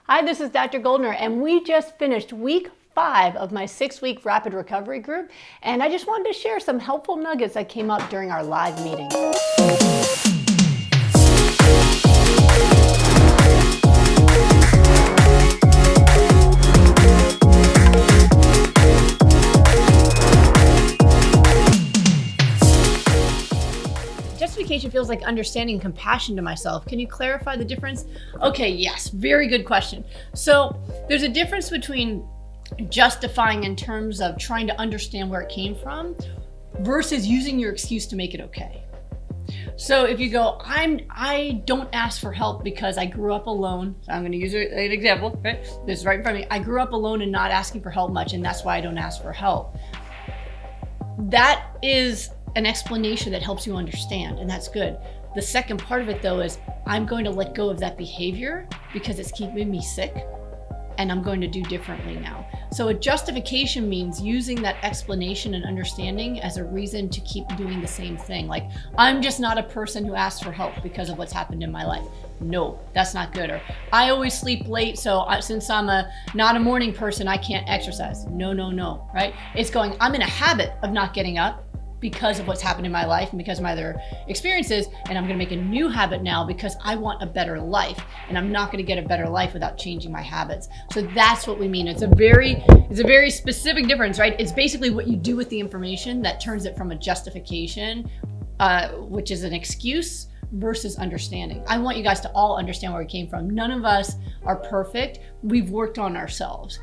Hi, this is Dr. Goldner, and we just finished week 5 of my 6-week rapid recovery group, and I just wanted to share some helpful nuggets that came up during our live meeting. Justification feels like understanding and compassion to myself. Can you clarify the difference? Okay, yes, very good question. So there's a difference between justifying in terms of trying to understand where it came from versus using your excuse to make it okay. So if you go, I don't ask for help because I grew up alone. So I'm going to use an example, right? This is right in front of me. I grew up alone and not asking for help much, and that's why I don't ask for help. That is an explanation that helps you understand, and that's good. The second part of it though is I'm going to let go of that behavior because it's keeping me sick, and I'm going to do differently now. So a justification means using that explanation and understanding as a reason to keep doing the same thing. Like, I'm just not a person who asks for help because of what's happened in my life. No, that's not good. Or I always sleep late, so since I'm not a morning person, I can't exercise. No, right? It's going, I'm in a habit of not getting up because of what's happened in my life and because of my other experiences, and I'm gonna make a new habit now because I want a better life, and I'm not gonna get a better life without changing my habits. So that's what we mean. It's a very specific difference, right? It's basically what you do with the information that turns it from a justification, which is an excuse, versus understanding. I want you guys to all understand where we came from. None of us are perfect. We've worked on ourselves.